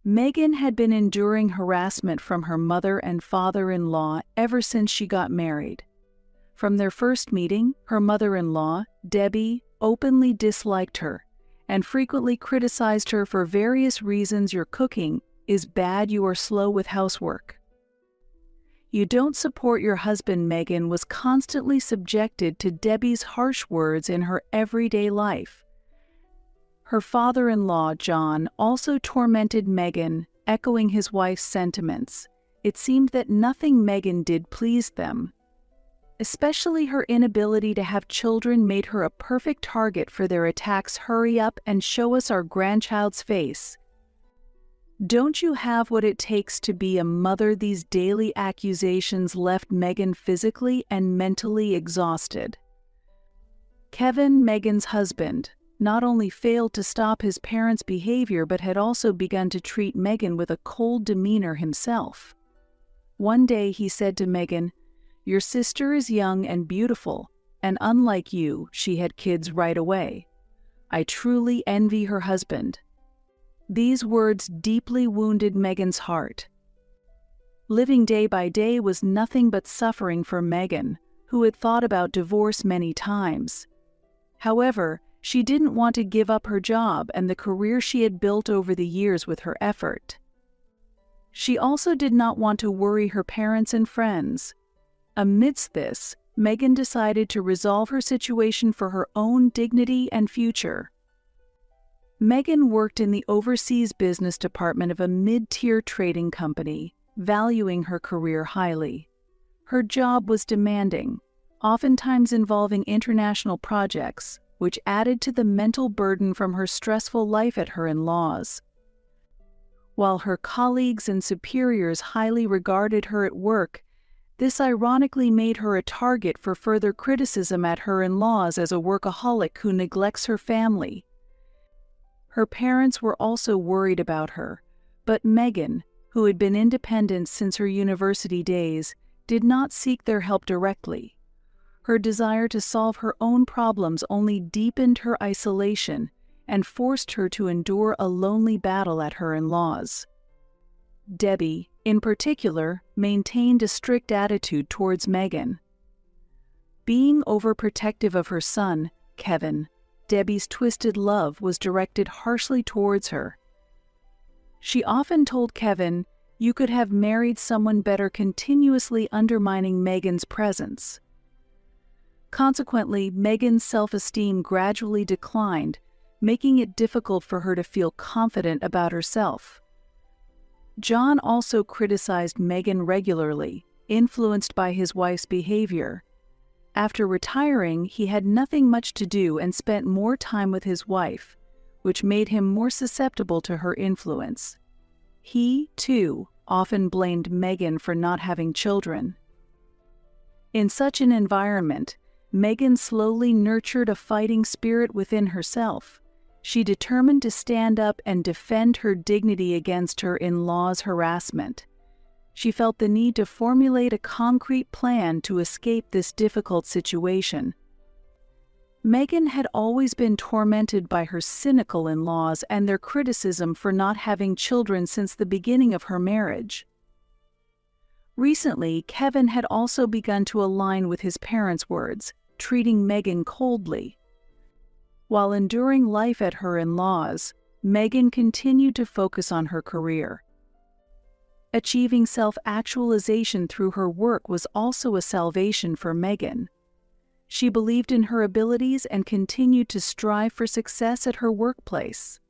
Megan had been enduring harassment from her mother and father-in-law ever since she got married. From their first meeting, her mother-in-law, Debbie, openly disliked her and frequently criticized her for various reasons. "Your cooking is bad, you are slow with housework. You don't support your husband." Megan was constantly subjected to Debbie's harsh words in her everyday life. Her father-in-law, John, also tormented Megan, echoing his wife's sentiments. It seemed that nothing Megan did pleased them. Especially her inability to have children made her a perfect target for their attacks. "Hurry up and show us our grandchild's face. Don't you have what it takes to be a mother?" These daily accusations left Megan physically and mentally exhausted. Kevin, Megan's husband, not only failed to stop his parents' behavior but had also begun to treat Megan with a cold demeanor himself. One day he said to Megan, "Your sister is young and beautiful, and unlike you, she had kids right away. I truly envy her husband." These words deeply wounded Megan's heart. Living day by day was nothing but suffering for Megan, who had thought about divorce many times. However, she didn't want to give up her job and the career she had built over the years with her effort. She also did not want to worry her parents and friends. Amidst this, Megan decided to resolve her situation for her own dignity and future. Megan worked in the overseas business department of a mid-tier trading company, valuing her career highly. Her job was demanding, oftentimes involving international projects, which added to the mental burden from her stressful life at her in-laws. While her colleagues and superiors highly regarded her at work, this ironically made her a target for further criticism at her in-laws as a workaholic who neglects her family. Her parents were also worried about her, but Megan, who had been independent since her university days, did not seek their help directly. Her desire to solve her own problems only deepened her isolation and forced her to endure a lonely battle at her in-laws. Debbie, in particular, maintained a strict attitude towards Megan. Being overprotective of her son, Kevin, Debbie's twisted love was directed harshly towards her. She often told Kevin, "You could have married someone better," continuously undermining Megan's presence. Consequently, Megan's self-esteem gradually declined, making it difficult for her to feel confident about herself. John also criticized Megan regularly, influenced by his wife's behavior. After retiring, he had nothing much to do and spent more time with his wife, which made him more susceptible to her influence. He, too, often blamed Megan for not having children. In such an environment, Megan slowly nurtured a fighting spirit within herself. She determined to stand up and defend her dignity against her in-laws' harassment. She felt the need to formulate a concrete plan to escape this difficult situation. Megan had always been tormented by her cynical in-laws and their criticism for not having children since the beginning of her marriage. Recently, Kevin had also begun to align with his parents' words, treating Megan coldly. While enduring life at her in-laws, Megan continued to focus on her career. Achieving self-actualization through her work was also a salvation for Megan. She believed in her abilities and continued to strive for success at her workplace.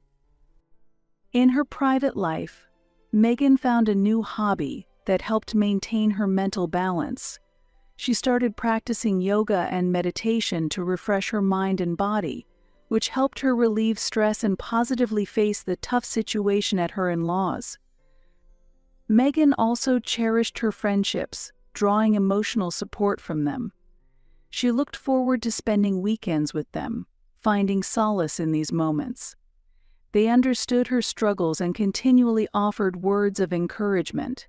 In her private life, Megan found a new hobby that helped maintain her mental balance. She started practicing yoga and meditation to refresh her mind and body, which helped her relieve stress and positively face the tough situation at her in-laws. Megan also cherished her friendships, drawing emotional support from them. She looked forward to spending weekends with them, finding solace in these moments. They understood her struggles and continually offered words of encouragement.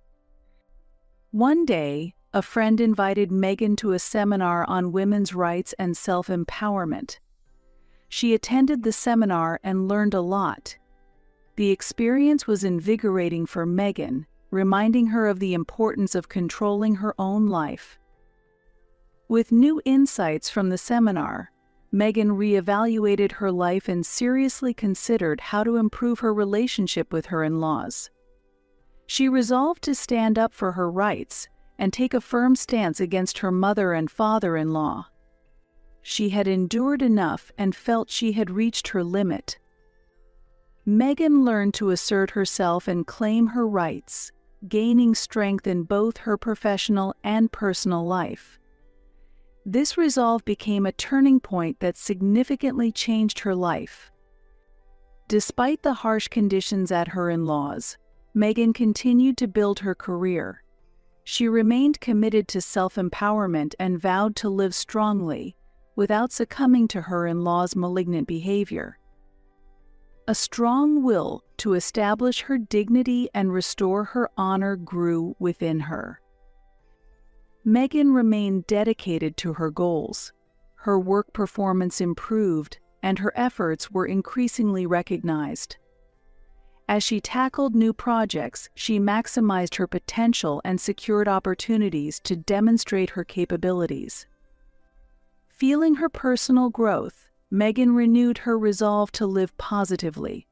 One day, a friend invited Megan to a seminar on women's rights and self-empowerment. She attended the seminar and learned a lot. The experience was invigorating for Megan, reminding her of the importance of controlling her own life. With new insights from the seminar, Megan reevaluated her life and seriously considered how to improve her relationship with her in-laws. She resolved to stand up for her rights and take a firm stance against her mother and father-in-law. She had endured enough and felt she had reached her limit. Megan learned to assert herself and claim her rights, gaining strength in both her professional and personal life. This resolve became a turning point that significantly changed her life. Despite the harsh conditions at her in-laws, Megan continued to build her career. She remained committed to self-empowerment and vowed to live strongly, without succumbing to her in-laws' malignant behavior. A strong will to establish her dignity and restore her honor grew within her. Megan remained dedicated to her goals. Her work performance improved, and her efforts were increasingly recognized. As she tackled new projects, she maximized her potential and secured opportunities to demonstrate her capabilities. Feeling her personal growth, Megan renewed her resolve to live positively.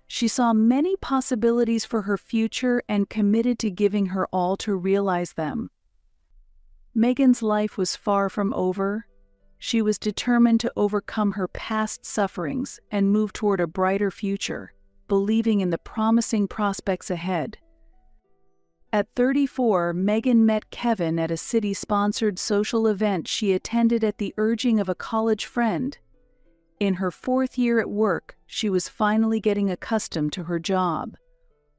She saw many possibilities for her future and committed to giving her all to realize them. Megan's life was far from over. She was determined to overcome her past sufferings and move toward a brighter future, believing in the promising prospects ahead. At 34, Megan met Kevin at a city-sponsored social event she attended at the urging of a college friend. In her 4th year at work, she was finally getting accustomed to her job.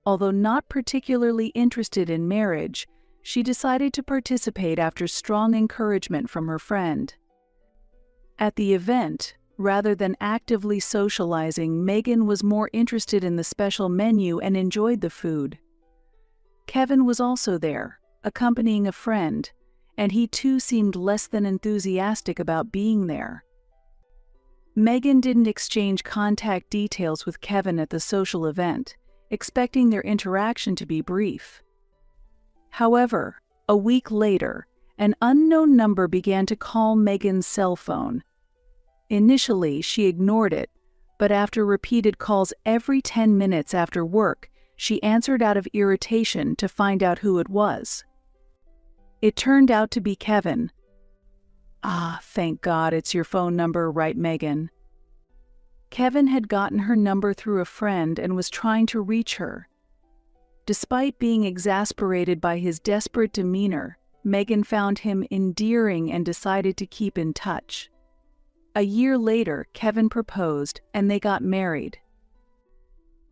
Although not particularly interested in marriage, she decided to participate after strong encouragement from her friend. At the event, rather than actively socializing, Megan was more interested in the special menu and enjoyed the food. Kevin was also there, accompanying a friend, and he too seemed less than enthusiastic about being there. Megan didn't exchange contact details with Kevin at the social event, expecting their interaction to be brief. However, a week later, an unknown number began to call Megan's cell phone. Initially, she ignored it, but after repeated calls every 10 minutes after work, she answered out of irritation to find out who it was. It turned out to be Kevin. "Ah, thank God it's your phone number, right, Megan?" Kevin had gotten her number through a friend and was trying to reach her. Despite being exasperated by his desperate demeanor, Megan found him endearing and decided to keep in touch. A year later, Kevin proposed, and they got married.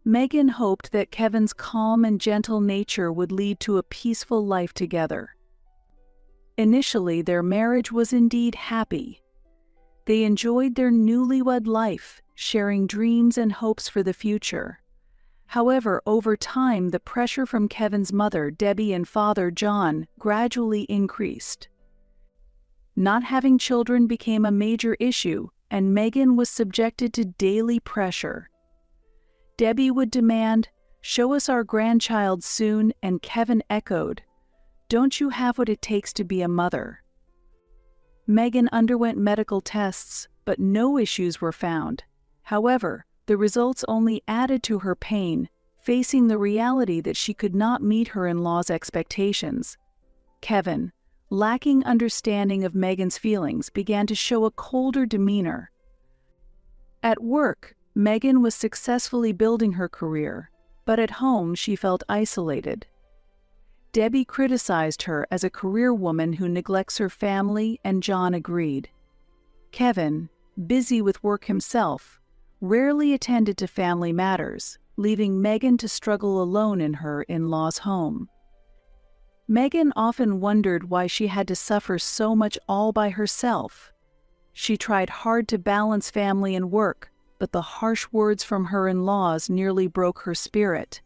Megan hoped that Kevin's calm and gentle nature would lead to a peaceful life together. Initially, their marriage was indeed happy. They enjoyed their newlywed life, sharing dreams and hopes for the future. However, over time, the pressure from Kevin's mother, Debbie, and father, John, gradually increased. Not having children became a major issue, and Megan was subjected to daily pressure. Debbie would demand, "Show us our grandchild soon," and Kevin echoed, "Don't you have what it takes to be a mother?" Megan underwent medical tests, but no issues were found. However, the results only added to her pain, facing the reality that she could not meet her in-laws' expectations. Kevin, lacking understanding of Megan's feelings, began to show a colder demeanor. At work, Megan was successfully building her career, but at home she felt isolated. Debbie criticized her as a career woman who neglects her family, and John agreed. Kevin, busy with work himself, rarely attended to family matters, leaving Megan to struggle alone in her in-laws' home. Megan often wondered why she had to suffer so much all by herself. She tried hard to balance family and work, but the harsh words from her in-laws nearly broke her spirit.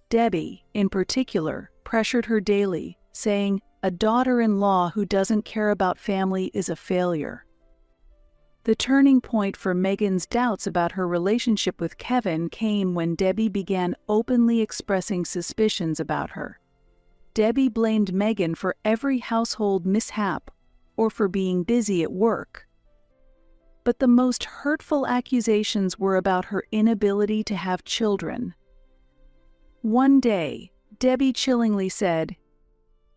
Debbie, in particular, pressured her daily, saying, "A daughter-in-law who doesn't care about family is a failure." The turning point for Megan's doubts about her relationship with Kevin came when Debbie began openly expressing suspicions about her. Debbie blamed Megan for every household mishap or for being busy at work. But the most hurtful accusations were about her inability to have children. One day, Debbie chillingly said,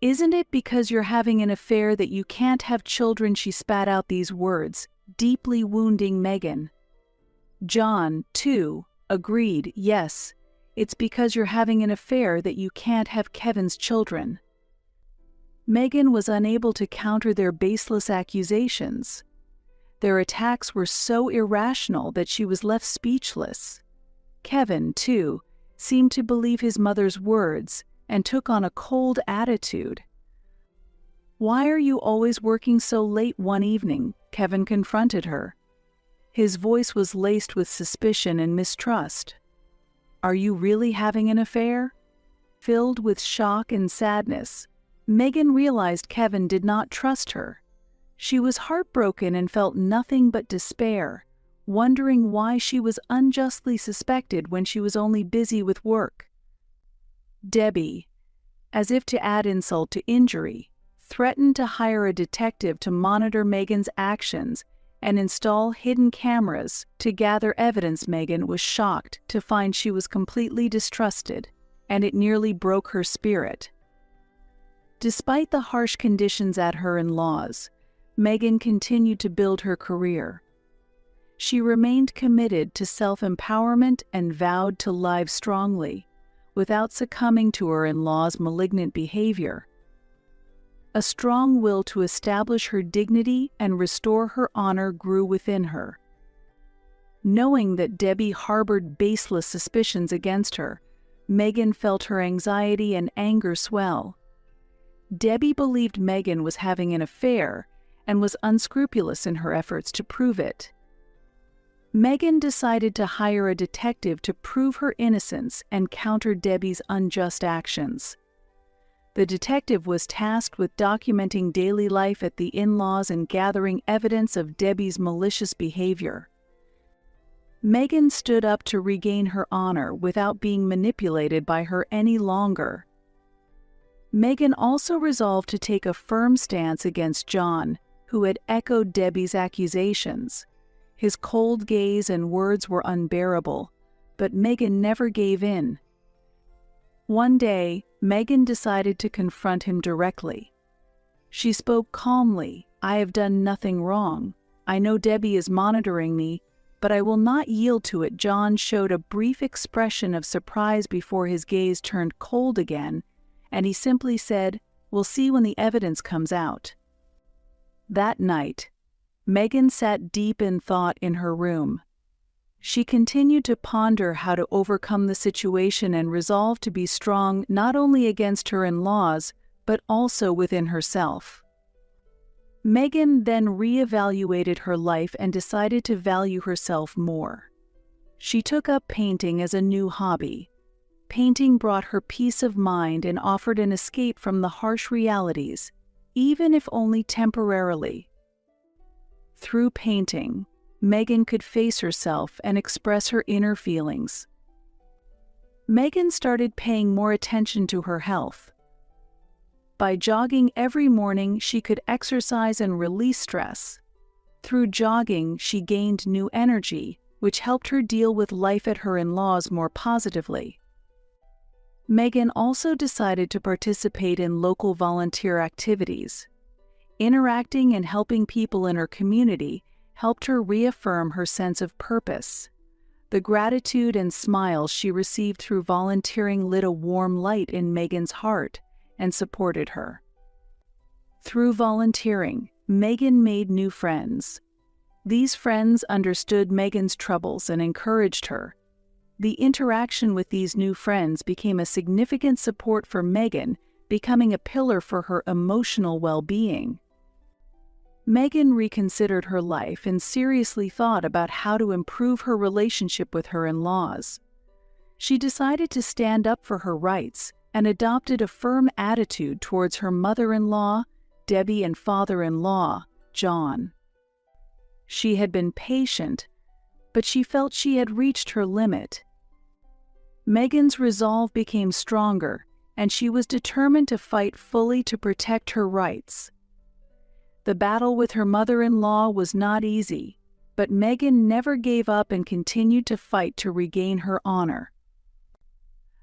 "Isn't it because you're having an affair that you can't have children?" She spat out these words, deeply wounding Megan. John, too, agreed, "Yes, it's because you're having an affair that you can't have Kevin's children." Megan was unable to counter their baseless accusations. Their attacks were so irrational that she was left speechless. Kevin, too, seemed to believe his mother's words and took on a cold attitude. "Why are you always working so late?" One evening, Kevin confronted her. His voice was laced with suspicion and mistrust. "Are you really having an affair?" Filled with shock and sadness, Megan realized Kevin did not trust her. She was heartbroken and felt nothing but despair, wondering why she was unjustly suspected when she was only busy with work. Debbie, as if to add insult to injury, threatened to hire a detective to monitor Megan's actions and install hidden cameras to gather evidence. Megan was shocked to find she was completely distrusted, and it nearly broke her spirit. Despite the harsh conditions at her in-laws, Megan continued to build her career. She remained committed to self-empowerment and vowed to live strongly, without succumbing to her in-laws' malignant behavior. A strong will to establish her dignity and restore her honor grew within her. Knowing that Debbie harbored baseless suspicions against her, Megan felt her anxiety and anger swell. Debbie believed Megan was having an affair and was unscrupulous in her efforts to prove it. Megan decided to hire a detective to prove her innocence and counter Debbie's unjust actions. The detective was tasked with documenting daily life at the in-laws and gathering evidence of Debbie's malicious behavior. Megan stood up to regain her honor without being manipulated by her any longer. Megan also resolved to take a firm stance against John, who had echoed Debbie's accusations. His cold gaze and words were unbearable, but Megan never gave in. One day, Megan decided to confront him directly. She spoke calmly, "I have done nothing wrong. I know Debbie is monitoring me, but I will not yield to it." John showed a brief expression of surprise before his gaze turned cold again, and he simply said, "We'll see when the evidence comes out." That night, Megan sat deep in thought in her room. She continued to ponder how to overcome the situation and resolved to be strong not only against her in-laws, but also within herself. Megan then reevaluated her life and decided to value herself more. She took up painting as a new hobby. Painting brought her peace of mind and offered an escape from the harsh realities, even if only temporarily. Through painting, Megan could face herself and express her inner feelings. Megan started paying more attention to her health. By jogging every morning, she could exercise and release stress. Through jogging, she gained new energy, which helped her deal with life at her in-laws more positively. Megan also decided to participate in local volunteer activities. Interacting and helping people in her community helped her reaffirm her sense of purpose. The gratitude and smiles she received through volunteering lit a warm light in Megan's heart and supported her. Through volunteering, Megan made new friends. These friends understood Megan's troubles and encouraged her. The interaction with these new friends became a significant support for Megan, becoming a pillar for her emotional well-being. Megan reconsidered her life and seriously thought about how to improve her relationship with her in-laws. She decided to stand up for her rights and adopted a firm attitude towards her mother-in-law, Debbie, and father-in-law, John. She had been patient, but she felt she had reached her limit. Megan's resolve became stronger, and she was determined to fight fully to protect her rights. The battle with her mother-in-law was not easy, but Megan never gave up and continued to fight to regain her honor.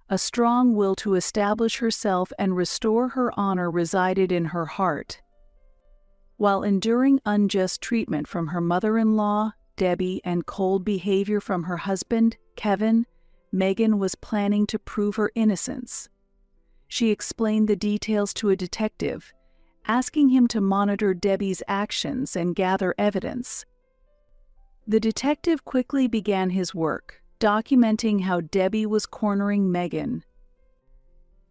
A strong will to establish herself and restore her honor resided in her heart. While enduring unjust treatment from her mother-in-law, Debbie, and cold behavior from her husband, Kevin, Megan was planning to prove her innocence. She explained the details to a detective, asking him to monitor Debbie's actions and gather evidence. The detective quickly began his work, documenting how Debbie was cornering Megan.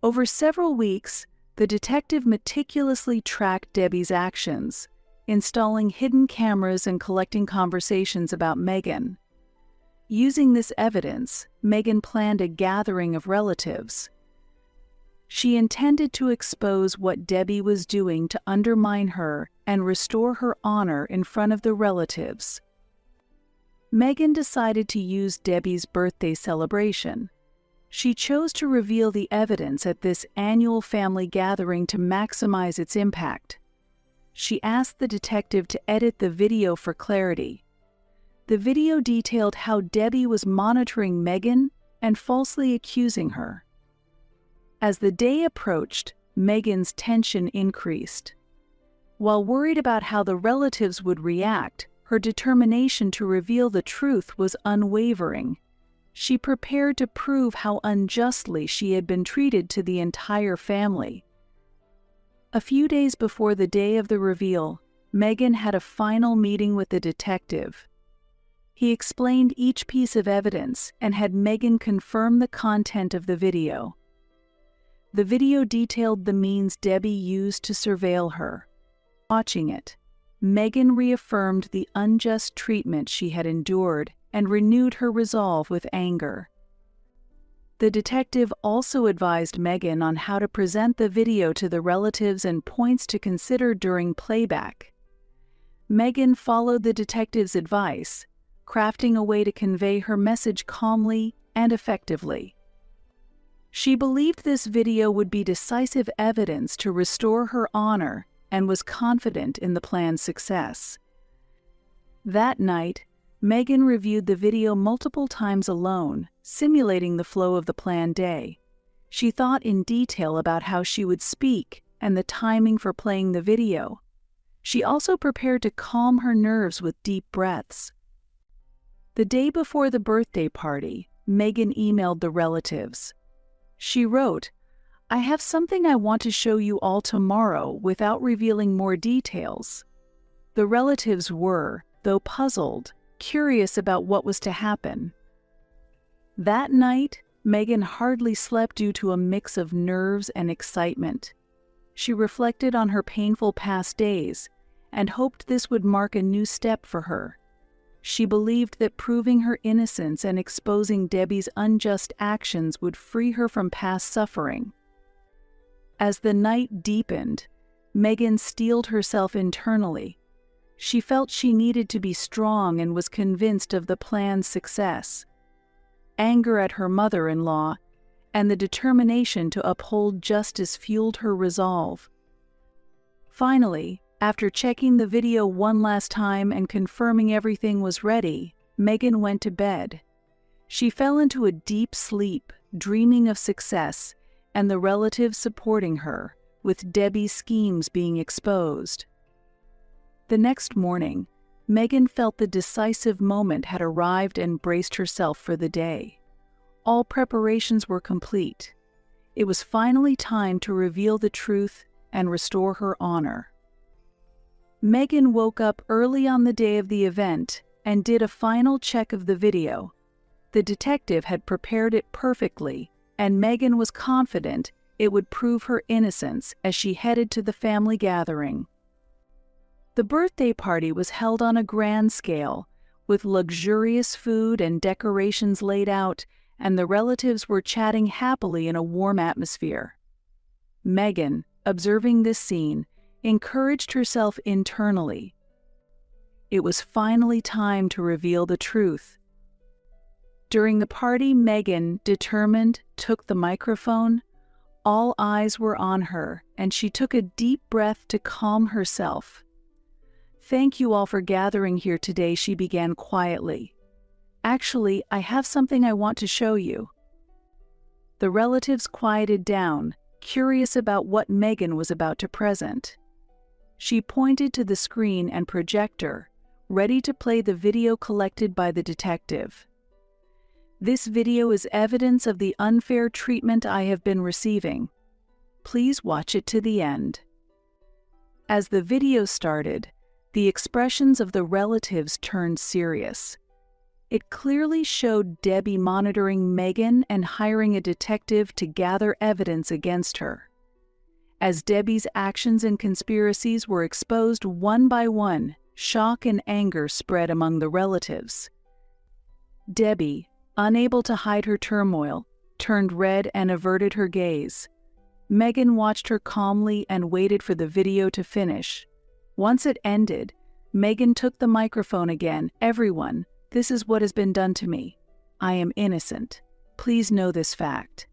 Over several weeks, the detective meticulously tracked Debbie's actions, installing hidden cameras and collecting conversations about Megan. Using this evidence, Megan planned a gathering of relatives. She intended to expose what Debbie was doing to undermine her and restore her honor in front of the relatives. Megan decided to use Debbie's birthday celebration. She chose to reveal the evidence at this annual family gathering to maximize its impact. She asked the detective to edit the video for clarity. The video detailed how Debbie was monitoring Megan and falsely accusing her. As the day approached, Megan's tension increased. While worried about how the relatives would react, her determination to reveal the truth was unwavering. She prepared to prove how unjustly she had been treated to the entire family. A few days before the day of the reveal, Megan had a final meeting with the detective. He explained each piece of evidence and had Megan confirm the content of the video. The video detailed the means Debbie used to surveil her. Watching it, Megan reaffirmed the unjust treatment she had endured and renewed her resolve with anger. The detective also advised Megan on how to present the video to the relatives and points to consider during playback. Megan followed the detective's advice, crafting a way to convey her message calmly and effectively. She believed this video would be decisive evidence to restore her honor and was confident in the plan's success. That night, Megan reviewed the video multiple times alone, simulating the flow of the planned day. She thought in detail about how she would speak and the timing for playing the video. She also prepared to calm her nerves with deep breaths. The day before the birthday party, Megan emailed the relatives. She wrote, "I have something I want to show you all tomorrow without revealing more details." The relatives were, though puzzled, curious about what was to happen. That night, Megan hardly slept due to a mix of nerves and excitement. She reflected on her painful past days and hoped this would mark a new step for her. She believed that proving her innocence and exposing Debbie's unjust actions would free her from past suffering. As the night deepened, Megan steeled herself internally. She felt she needed to be strong and was convinced of the plan's success. Anger at her mother-in-law and the determination to uphold justice fueled her resolve. Finally, after checking the video one last time and confirming everything was ready, Megan went to bed. She fell into a deep sleep, dreaming of success and the relatives supporting her, with Debbie's schemes being exposed. The next morning, Megan felt the decisive moment had arrived and braced herself for the day. All preparations were complete. It was finally time to reveal the truth and restore her honor. Megan woke up early on the day of the event and did a final check of the video. The detective had prepared it perfectly, and Megan was confident it would prove her innocence as she headed to the family gathering. The birthday party was held on a grand scale, with luxurious food and decorations laid out, and the relatives were chatting happily in a warm atmosphere. Megan, observing this scene, encouraged herself internally. It was finally time to reveal the truth. During the party, Megan, determined, took the microphone. All eyes were on her, and she took a deep breath to calm herself. "Thank you all for gathering here today," she began quietly. "Actually, I have something I want to show you." The relatives quieted down, curious about what Megan was about to present. She pointed to the screen and projector, ready to play the video collected by the detective. "This video is evidence of the unfair treatment I have been receiving. Please watch it to the end." As the video started, the expressions of the relatives turned serious. It clearly showed Debbie monitoring Megan and hiring a detective to gather evidence against her. As Debbie's actions and conspiracies were exposed one by one, shock and anger spread among the relatives. Debbie, unable to hide her turmoil, turned red and averted her gaze. Megan watched her calmly and waited for the video to finish. Once it ended, Megan took the microphone again. "Everyone, this is what has been done to me. I am innocent. Please know this fact."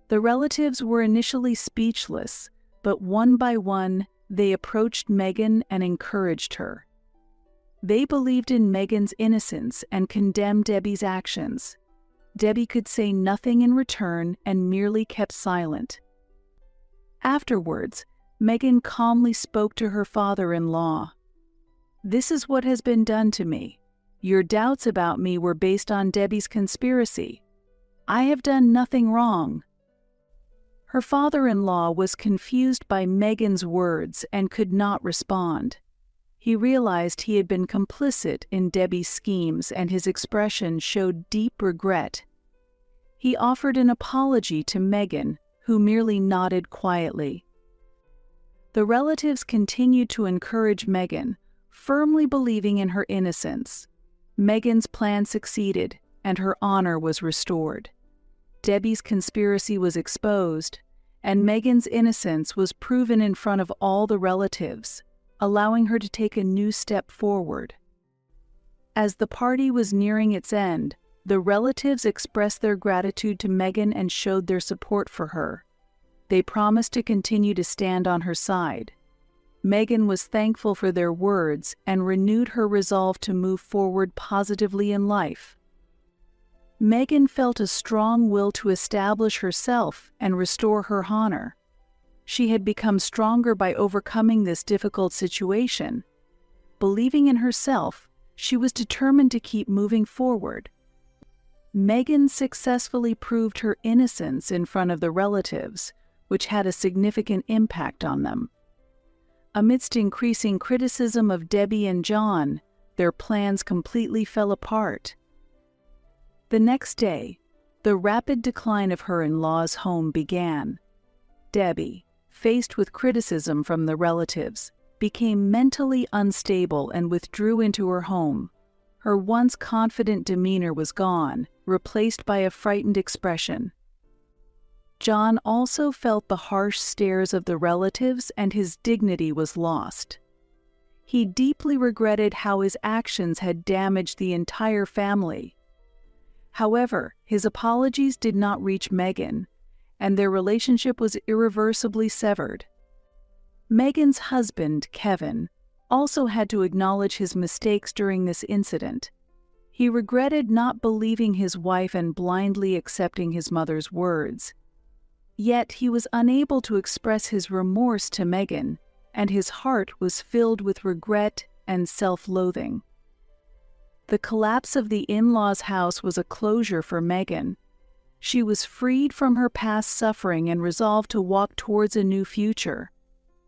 The relatives were initially speechless, but one by one, they approached Megan and encouraged her. They believed in Megan's innocence and condemned Debbie's actions. Debbie could say nothing in return and merely kept silent. Afterwards, Megan calmly spoke to her father-in-law. "This is what has been done to me. Your doubts about me were based on Debbie's conspiracy. I have done nothing wrong." Her father-in-law was confused by Megan's words and could not respond. He realized he had been complicit in Debbie's schemes, and his expression showed deep regret. He offered an apology to Megan, who merely nodded quietly. The relatives continued to encourage Megan, firmly believing in her innocence. Megan's plan succeeded, and her honor was restored. Debbie's conspiracy was exposed, and Megan's innocence was proven in front of all the relatives, allowing her to take a new step forward. As the party was nearing its end, the relatives expressed their gratitude to Megan and showed their support for her. They promised to continue to stand on her side. Megan was thankful for their words and renewed her resolve to move forward positively in life. Megan felt a strong will to establish herself and restore her honor. She had become stronger by overcoming this difficult situation. Believing in herself, she was determined to keep moving forward. Megan successfully proved her innocence in front of the relatives, which had a significant impact on them. Amidst increasing criticism of Debbie and John, their plans completely fell apart. The next day, the rapid decline of her in-law's home began. Debbie, faced with criticism from the relatives, became mentally unstable and withdrew into her home. Her once confident demeanor was gone, replaced by a frightened expression. John also felt the harsh stares of the relatives, and his dignity was lost. He deeply regretted how his actions had damaged the entire family. However, his apologies did not reach Megan, and their relationship was irreversibly severed. Megan's husband, Kevin, also had to acknowledge his mistakes during this incident. He regretted not believing his wife and blindly accepting his mother's words. Yet he was unable to express his remorse to Megan, and his heart was filled with regret and self-loathing. The collapse of the in-laws' house was a closure for Megan. She was freed from her past suffering and resolved to walk towards a new future.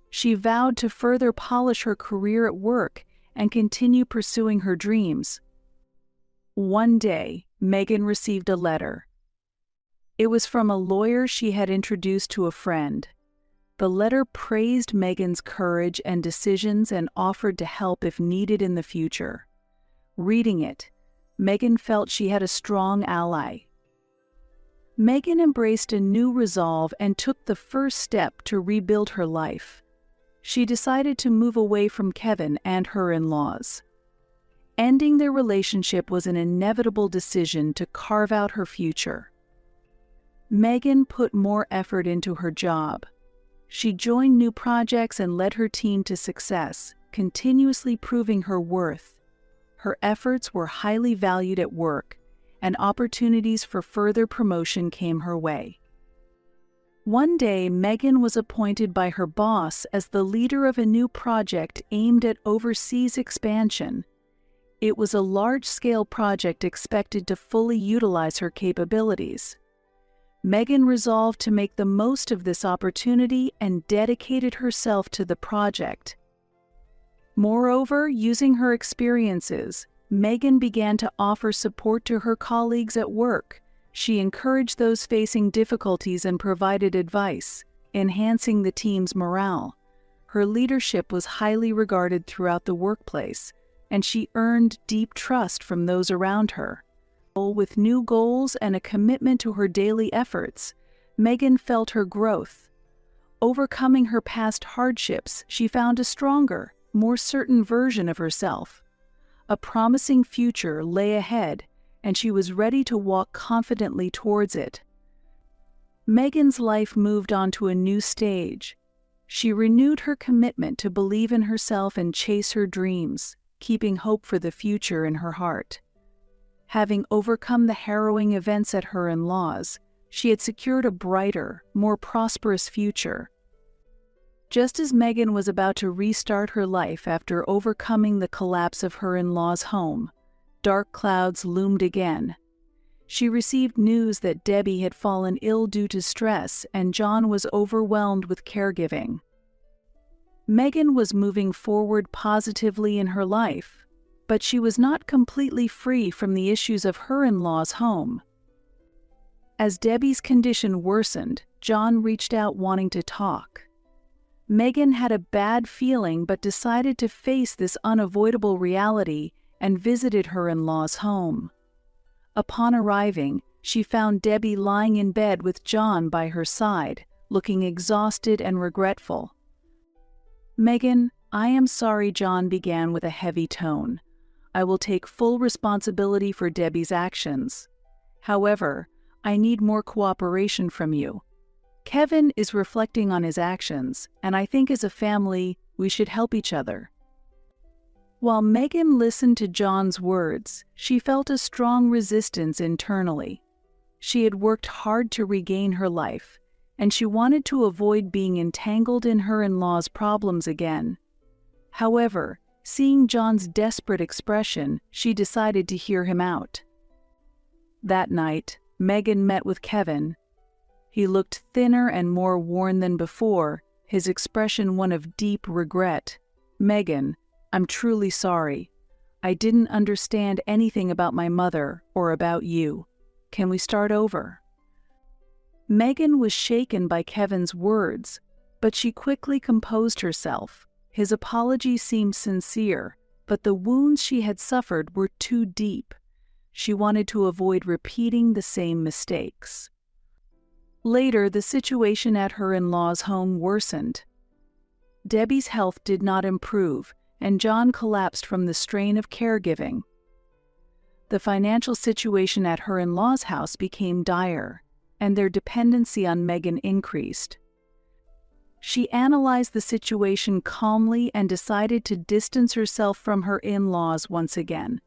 She vowed to further polish her career at work and continue pursuing her dreams. One day, Megan received a letter. It was from a lawyer she had introduced to a friend. The letter praised Megan's courage and decisions and offered to help if needed in the future. Reading it, Megan felt she had a strong ally. Megan embraced a new resolve and took the first step to rebuild her life. she decided to move away from Kevin and her in-laws. Ending their relationship was an inevitable decision to carve out her future. Megan put more effort into her job. She joined new projects and led her team to success, continuously proving her worth. Her efforts were highly valued at work, and opportunities for further promotion came her way. One day, Megan was appointed by her boss as the leader of a new project aimed at overseas expansion. It was a large-scale project expected to fully utilize her capabilities. Megan resolved to make the most of this opportunity and dedicated herself to the project. Moreover, using her experiences, Megan began to offer support to her colleagues at work. She encouraged those facing difficulties and provided advice, enhancing the team's morale. Her leadership was highly regarded throughout the workplace, and she earned deep trust from those around her. With new goals and a commitment to her daily efforts, Megan felt her growth. Overcoming her past hardships, she found a stronger, more certain version of herself. A promising future lay ahead, and she was ready to walk confidently towards it. Megan's life moved on to a new stage. She renewed her commitment to believe in herself and chase her dreams, keeping hope for the future in her heart. Having overcome the harrowing events at her in-laws, she had secured a brighter, more prosperous future. Just as Megan was about to restart her life after overcoming the collapse of her in-laws' home, dark clouds loomed again. She received news that Debbie had fallen ill due to stress and John was overwhelmed with caregiving. Megan was moving forward positively in her life, but she was not completely free from the issues of her in-laws' home. As Debbie's condition worsened, John reached out wanting to talk. Megan had a bad feeling but decided to face this unavoidable reality and visited her in-laws' home. Upon arriving, she found Debbie lying in bed with John by her side, looking exhausted and regretful. "Megan, I am sorry," John began with a heavy tone. "I will take full responsibility for Debbie's actions. However, I need more cooperation from you. Kevin is reflecting on his actions, and I think as a family, we should help each other." While Megan listened to John's words, she felt a strong resistance internally. She had worked hard to regain her life, and she wanted to avoid being entangled in her in-laws' problems again. However, seeing John's desperate expression, she decided to hear him out. That night, Megan met with Kevin. He looked thinner and more worn than before, his expression one of deep regret. "Megan, I'm truly sorry. I didn't understand anything about my mother or about you. Can we start over?" Megan was shaken by Kevin's words, but she quickly composed herself. His apology seemed sincere, but the wounds she had suffered were too deep. She wanted to avoid repeating the same mistakes. Later, the situation at her in-laws' home worsened. Debbie's health did not improve, and John collapsed from the strain of caregiving. The financial situation at her in-laws' house became dire, and their dependency on Megan increased. She analyzed the situation calmly and decided to distance herself from her in-laws once again.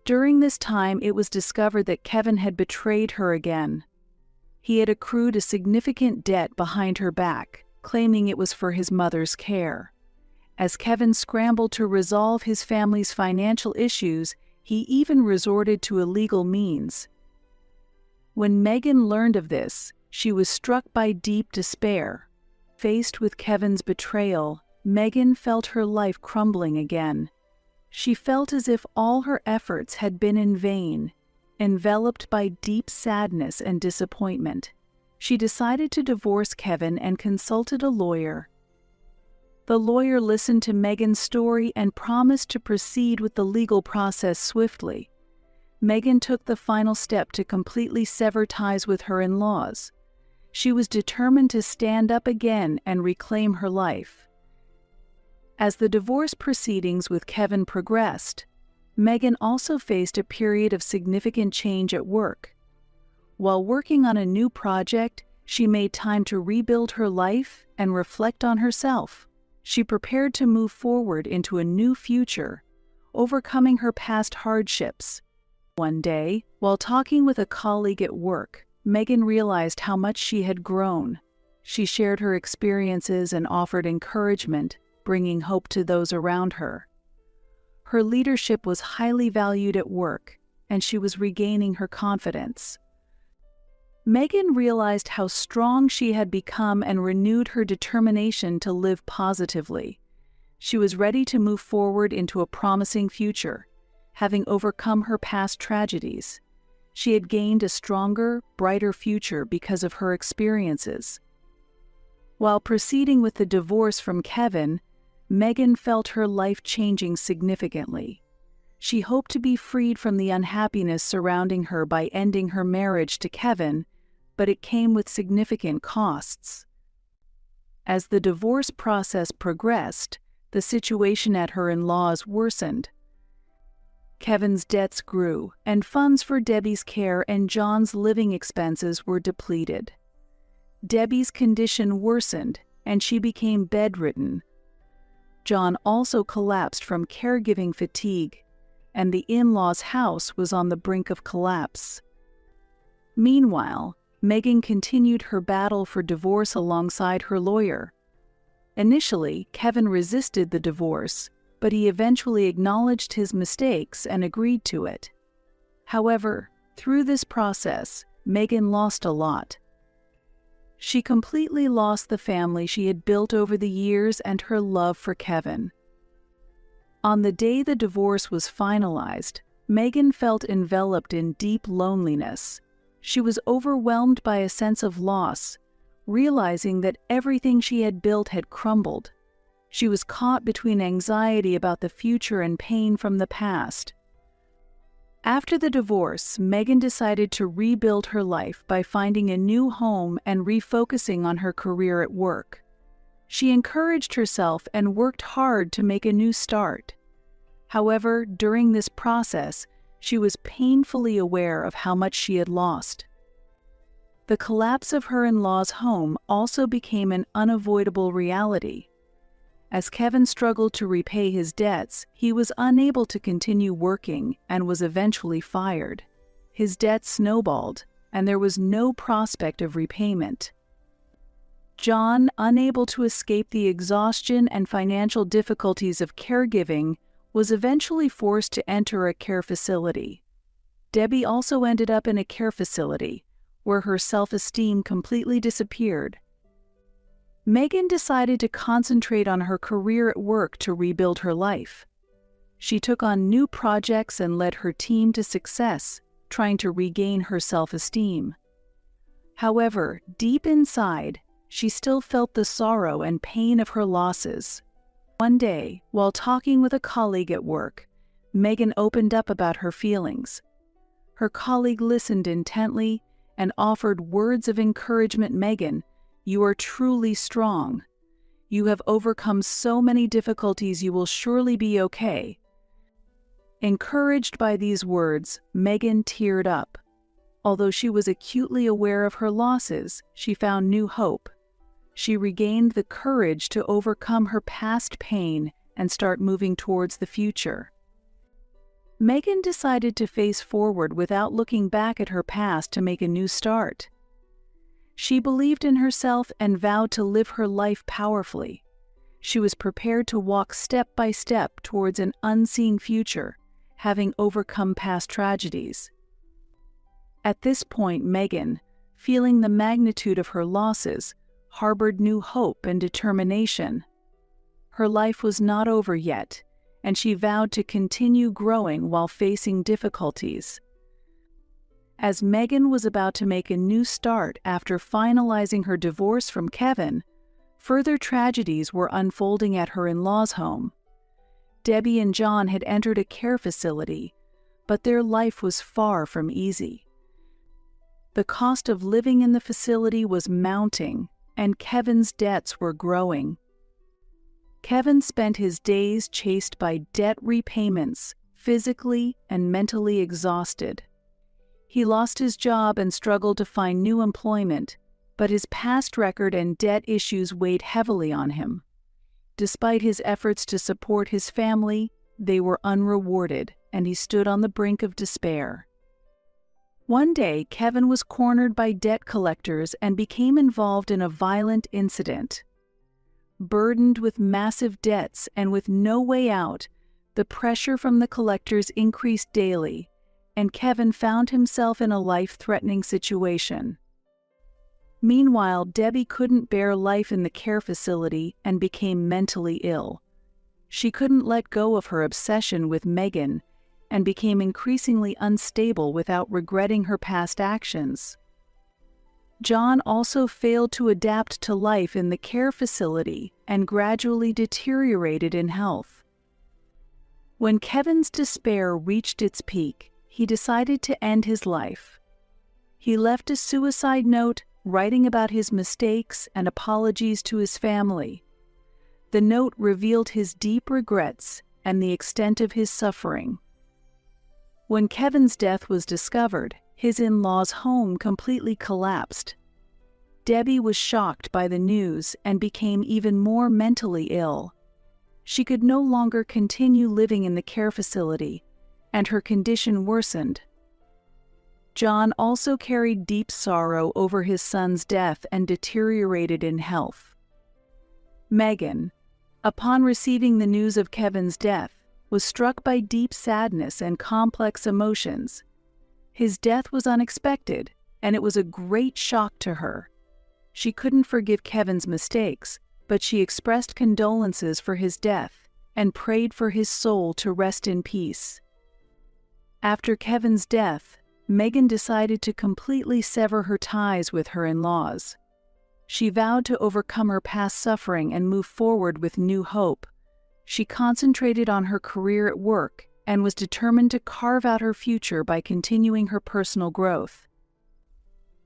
During this time, it was discovered that Kevin had betrayed her again. He had accrued a significant debt behind her back, claiming it was for his mother's care. As Kevin scrambled to resolve his family's financial issues, he even resorted to illegal means. When Megan learned of this, she was struck by deep despair. Faced with Kevin's betrayal, Megan felt her life crumbling again. She felt as if all her efforts had been in vain. Enveloped by deep sadness and disappointment, she decided to divorce Kevin and consulted a lawyer. The lawyer listened to Megan's story and promised to proceed with the legal process swiftly. Megan took the final step to completely sever ties with her in-laws. She was determined to stand up again and reclaim her life. As the divorce proceedings with Kevin progressed, Megan also faced a period of significant change at work. While working on a new project, she made time to rebuild her life and reflect on herself. She prepared to move forward into a new future, overcoming her past hardships. One day, while talking with a colleague at work, Megan realized how much she had grown. She shared her experiences and offered encouragement, bringing hope to those around her. Her leadership was highly valued at work, and she was regaining her confidence. Megan realized how strong she had become and renewed her determination to live positively. She was ready to move forward into a promising future, having overcome her past tragedies. She had gained a stronger, brighter future because of her experiences. While proceeding with the divorce from Kevin, Megan felt her life changing significantly. She hoped to be freed from the unhappiness surrounding her by ending her marriage to Kevin, but it came with significant costs. As the divorce process progressed, the situation at her in-laws worsened. Kevin's debts grew, and funds for Debbie's care and John's living expenses were depleted. Debbie's condition worsened, and she became bedridden. John also collapsed from caregiving fatigue, and the in-laws' house was on the brink of collapse. Meanwhile, Megan continued her battle for divorce alongside her lawyer. Initially, Kevin resisted the divorce, but he eventually acknowledged his mistakes and agreed to it. However, through this process, Megan lost a lot. She completely lost the family she had built over the years and her love for Kevin. On the day the divorce was finalized, Megan felt enveloped in deep loneliness. She was overwhelmed by a sense of loss, realizing that everything she had built had crumbled. She was caught between anxiety about the future and pain from the past. After the divorce, Megan decided to rebuild her life by finding a new home and refocusing on her career at work. She encouraged herself and worked hard to make a new start. However, during this process, she was painfully aware of how much she had lost. The collapse of her in-laws' home also became an unavoidable reality. As Kevin struggled to repay his debts, he was unable to continue working and was eventually fired. His debts snowballed, and there was no prospect of repayment. John, unable to escape the exhaustion and financial difficulties of caregiving, was eventually forced to enter a care facility. Debbie also ended up in a care facility, where her self-esteem completely disappeared. Megan decided to concentrate on her career at work to rebuild her life. She took on new projects and led her team to success, trying to regain her self-esteem. However, deep inside, she still felt the sorrow and pain of her losses. One day, while talking with a colleague at work, Megan opened up about her feelings. Her colleague listened intently and offered words of encouragement. "Megan, you are truly strong. You have overcome so many difficulties, you will surely be okay." Encouraged by these words, Megan teared up. Although she was acutely aware of her losses, she found new hope. She regained the courage to overcome her past pain and start moving towards the future. Megan decided to face forward without looking back at her past to make a new start. She believed in herself and vowed to live her life powerfully. She was prepared to walk step by step towards an unseen future, having overcome past tragedies. At this point, Megan, feeling the magnitude of her losses, harbored new hope and determination. Her life was not over yet, and she vowed to continue growing while facing difficulties. As Megan was about to make a new start after finalizing her divorce from Kevin, further tragedies were unfolding at her in-laws' home. Debbie and John had entered a care facility, but their life was far from easy. The cost of living in the facility was mounting, and Kevin's debts were growing. Kevin spent his days chased by debt repayments, physically and mentally exhausted. He lost his job and struggled to find new employment, but his past record and debt issues weighed heavily on him. Despite his efforts to support his family, they were unrewarded, and he stood on the brink of despair. One day, Kevin was cornered by debt collectors and became involved in a violent incident. Burdened with massive debts and with no way out, the pressure from the collectors increased daily, and Kevin found himself in a life-threatening situation. Meanwhile, Debbie couldn't bear life in the care facility and became mentally ill. She couldn't let go of her obsession with Megan and became increasingly unstable without regretting her past actions. John also failed to adapt to life in the care facility and gradually deteriorated in health. When Kevin's despair reached its peak, he decided to end his life. He left a suicide note writing about his mistakes and apologies to his family. The note revealed his deep regrets and the extent of his suffering. When Kevin's death was discovered, his in-laws' home completely collapsed. Debbie was shocked by the news and became even more mentally ill. She could no longer continue living in the care facility, and her condition worsened. John also carried deep sorrow over his son's death and deteriorated in health. Megan, upon receiving the news of Kevin's death, was struck by deep sadness and complex emotions. His death was unexpected, and it was a great shock to her. She couldn't forgive Kevin's mistakes, but she expressed condolences for his death and prayed for his soul to rest in peace. After Kevin's death, Megan decided to completely sever her ties with her in-laws. She vowed to overcome her past suffering and move forward with new hope. She concentrated on her career at work and was determined to carve out her future by continuing her personal growth.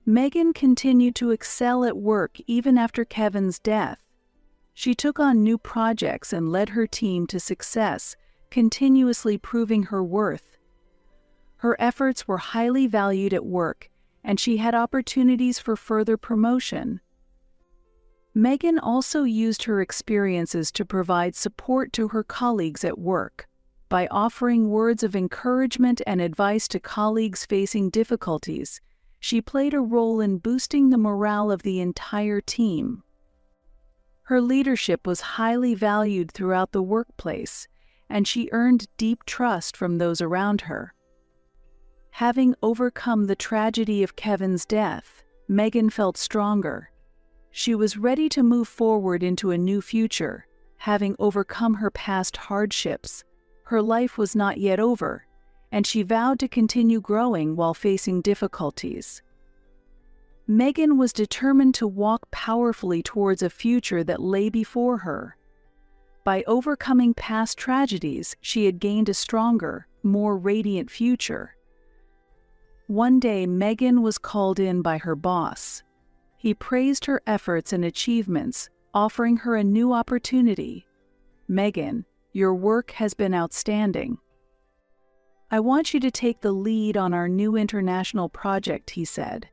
Megan continued to excel at work even after Kevin's death. She took on new projects and led her team to success, continuously proving her worth. Her efforts were highly valued at work, and she had opportunities for further promotion. Megan also used her experiences to provide support to her colleagues at work. By offering words of encouragement and advice to colleagues facing difficulties, she played a role in boosting the morale of the entire team. Her leadership was highly valued throughout the workplace, and she earned deep trust from those around her. Having overcome the tragedy of Kevin's death, Megan felt stronger. She was ready to move forward into a new future, having overcome her past hardships. Her life was not yet over, and she vowed to continue growing while facing difficulties. Megan was determined to walk powerfully towards a future that lay before her. By overcoming past tragedies, she had gained a stronger, more radiant future. One day, Megan was called in by her boss. He praised her efforts and achievements, offering her a new opportunity. "Megan, your work has been outstanding. I want you to take the lead on our new international project," he said.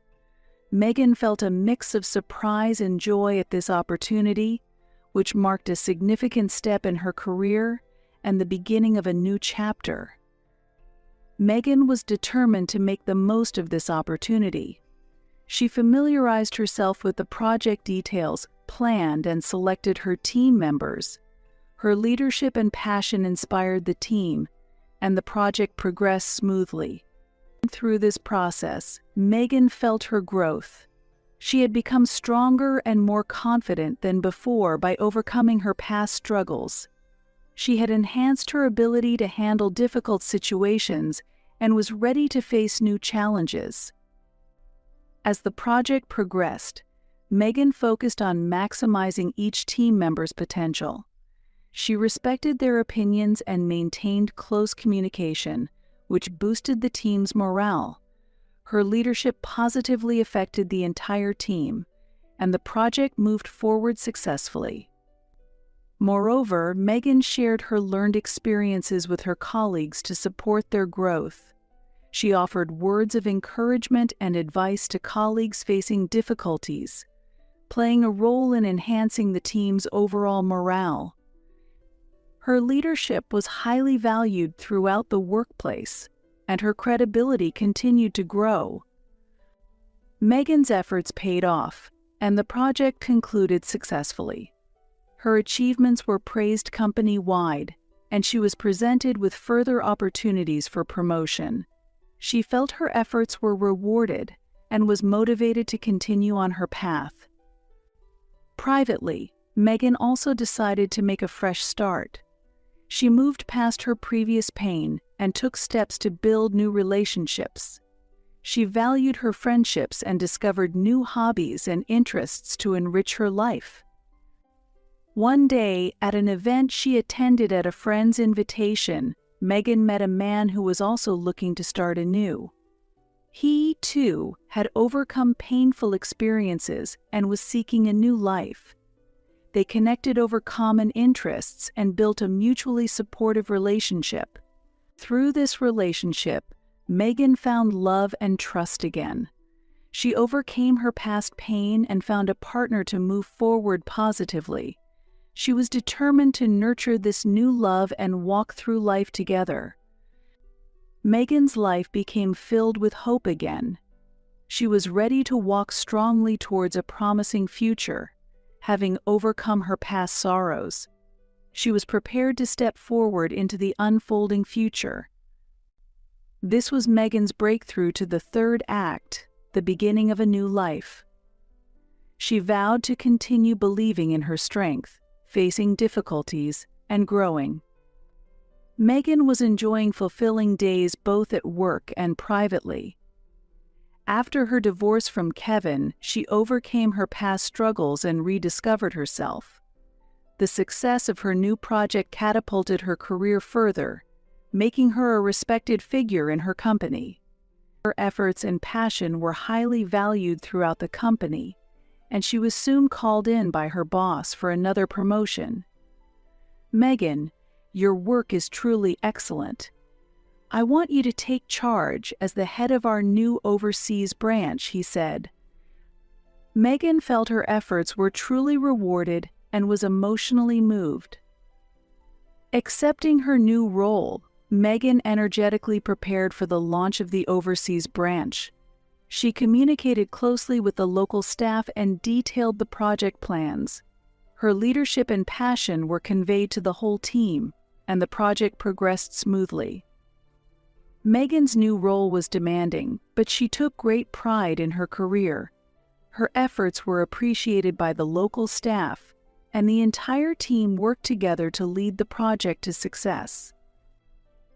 Megan felt a mix of surprise and joy at this opportunity, which marked a significant step in her career and the beginning of a new chapter. Megan was determined to make the most of this opportunity. She familiarized herself with the project details, planned and selected her team members. Her leadership and passion inspired the team, and the project progressed smoothly. Through this process, Megan felt her growth. She had become stronger and more confident than before by overcoming her past struggles. She had enhanced her ability to handle difficult situations and was ready to face new challenges. As the project progressed, Megan focused on maximizing each team member's potential. She respected their opinions and maintained close communication, which boosted the team's morale. Her leadership positively affected the entire team, and the project moved forward successfully. Moreover, Megan shared her learned experiences with her colleagues to support their growth. She offered words of encouragement and advice to colleagues facing difficulties, playing a role in enhancing the team's overall morale. Her leadership was highly valued throughout the workplace, and her credibility continued to grow. Megan's efforts paid off, and the project concluded successfully. Her achievements were praised company-wide, and she was presented with further opportunities for promotion. She felt her efforts were rewarded and was motivated to continue on her path. Privately, Megan also decided to make a fresh start. She moved past her previous pain and took steps to build new relationships. She valued her friendships and discovered new hobbies and interests to enrich her life. One day, at an event she attended at a friend's invitation, Megan met a man who was also looking to start anew. He, too, had overcome painful experiences and was seeking a new life. They connected over common interests and built a mutually supportive relationship. Through this relationship, Megan found love and trust again. She overcame her past pain and found a partner to move forward positively. She was determined to nurture this new love and walk through life together. Megan's life became filled with hope again. She was ready to walk strongly towards a promising future, having overcome her past sorrows. She was prepared to step forward into the unfolding future. This was Megan's breakthrough to the third act, the beginning of a new life. She vowed to continue believing in her strength, facing difficulties, and growing. Megan was enjoying fulfilling days both at work and privately. After her divorce from Kevin, she overcame her past struggles and rediscovered herself. The success of her new project catapulted her career further, making her a respected figure in her company. Her efforts and passion were highly valued throughout the company, and she was soon called in by her boss for another promotion. "Megan, your work is truly excellent. I want you to take charge as the head of our new overseas branch," he said. Megan felt her efforts were truly rewarded and was emotionally moved. Accepting her new role, Megan energetically prepared for the launch of the overseas branch. She communicated closely with the local staff and detailed the project plans. Her leadership and passion were conveyed to the whole team, and the project progressed smoothly. Megan's new role was demanding, but she took great pride in her career. Her efforts were appreciated by the local staff, and the entire team worked together to lead the project to success.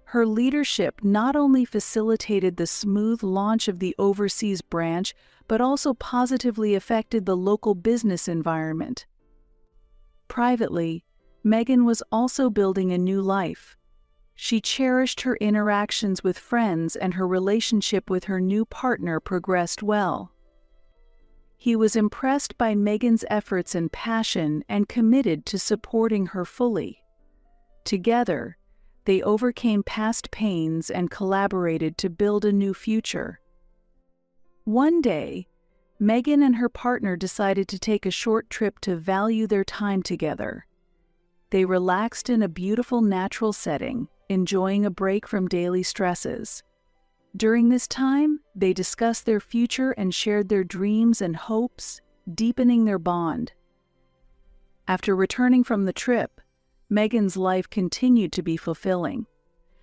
Her leadership not only facilitated the smooth launch of the overseas branch, but also positively affected the local business environment. Privately, Megan was also building a new life. She cherished her interactions with friends, and her relationship with her new partner progressed well. He was impressed by Megan's efforts and passion and committed to supporting her fully. Together, they overcame past pains and collaborated to build a new future. One day, Megan and her partner decided to take a short trip to value their time together. They relaxed in a beautiful natural setting, enjoying a break from daily stresses. During this time, they discussed their future and shared their dreams and hopes, deepening their bond. After returning from the trip, Megan's life continued to be fulfilling.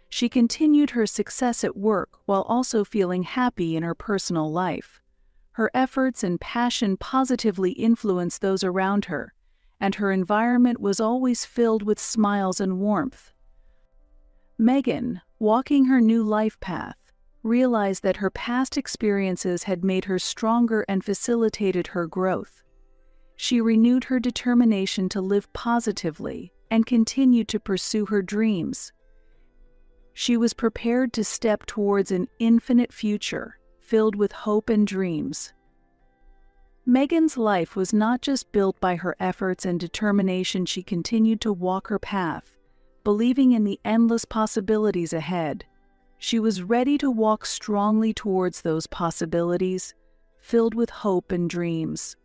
She continued her success at work while also feeling happy in her personal life. Her efforts and passion positively influenced those around her, and her environment was always filled with smiles and warmth. Megan, walking her new life path, realized that her past experiences had made her stronger and facilitated her growth. She renewed her determination to live positively and continued to pursue her dreams. She was prepared to step towards an infinite future, filled with hope and dreams. Megan's life was not just built by her efforts and determination. She continued to walk her path, believing in the endless possibilities ahead. She was ready to walk strongly towards those possibilities, filled with hope and dreams.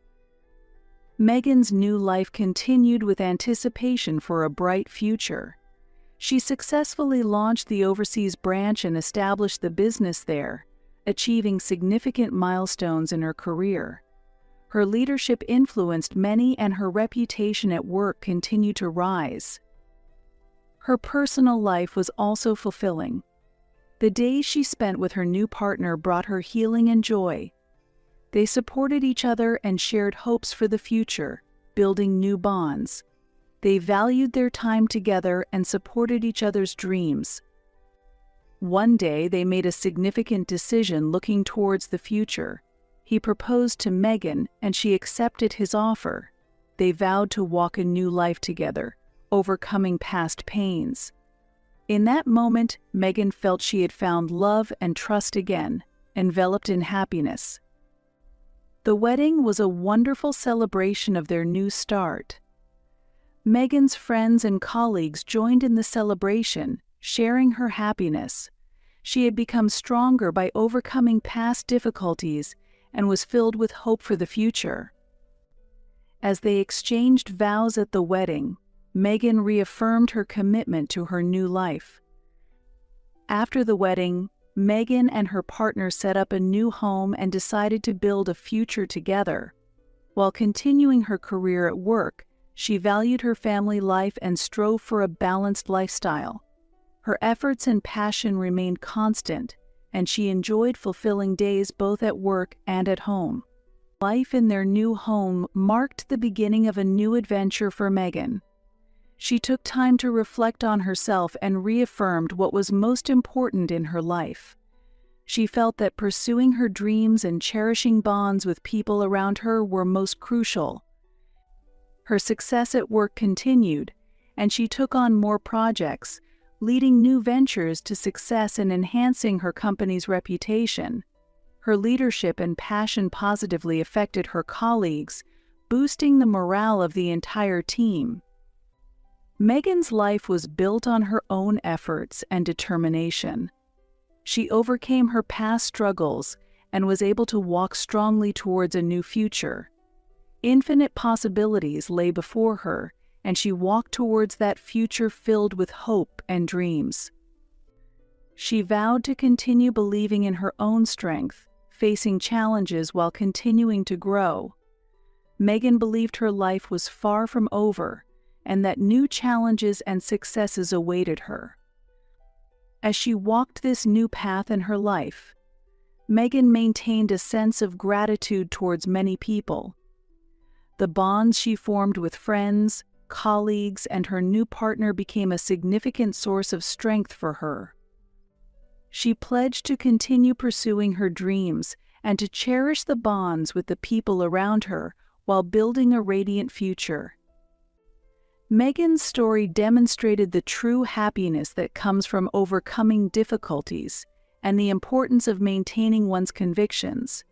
Megan's new life continued with anticipation for a bright future. She successfully launched the overseas branch and established the business there, achieving significant milestones in her career. Her leadership influenced many, and her reputation at work continued to rise. Her personal life was also fulfilling. The days she spent with her new partner brought her healing and joy. They supported each other and shared hopes for the future, building new bonds. They valued their time together and supported each other's dreams. One day, they made a significant decision looking towards the future. He proposed to Megan, and she accepted his offer. They vowed to walk a new life together, overcoming past pains. In that moment, Megan felt she had found love and trust again, enveloped in happiness. The wedding was a wonderful celebration of their new start. Megan's friends and colleagues joined in the celebration, sharing her happiness. She had become stronger by overcoming past difficulties and was filled with hope for the future. As they exchanged vows at the wedding, Megan reaffirmed her commitment to her new life. After the wedding, Megan and her partner set up a new home and decided to build a future together. While continuing her career at work, she valued her family life and strove for a balanced lifestyle. Her efforts and passion remained constant, and she enjoyed fulfilling days both at work and at home. Life in their new home marked the beginning of a new adventure for Megan. She took time to reflect on herself and reaffirmed what was most important in her life. She felt that pursuing her dreams and cherishing bonds with people around her were most crucial. Her success at work continued, and she took on more projects, leading new ventures to success and enhancing her company's reputation. Her leadership and passion positively affected her colleagues, boosting the morale of the entire team. Megan's life was built on her own efforts and determination. She overcame her past struggles and was able to walk strongly towards a new future. Infinite possibilities lay before her, and she walked towards that future filled with hope and dreams. She vowed to continue believing in her own strength, facing challenges while continuing to grow. Megan believed her life was far from over, and that new challenges and successes awaited her. As she walked this new path in her life, Megan maintained a sense of gratitude towards many people. The bonds she formed with friends, colleagues, and her new partner became a significant source of strength for her. She pledged to continue pursuing her dreams and to cherish the bonds with the people around her while building a radiant future. Megan's story demonstrated the true happiness that comes from overcoming difficulties and the importance of maintaining one's convictions.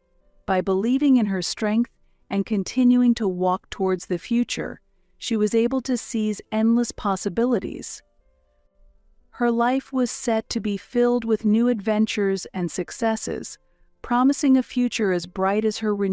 By believing in her strength and continuing to walk towards the future, she was able to seize endless possibilities. Her life was set to be filled with new adventures and successes, promising a future as bright as her renewed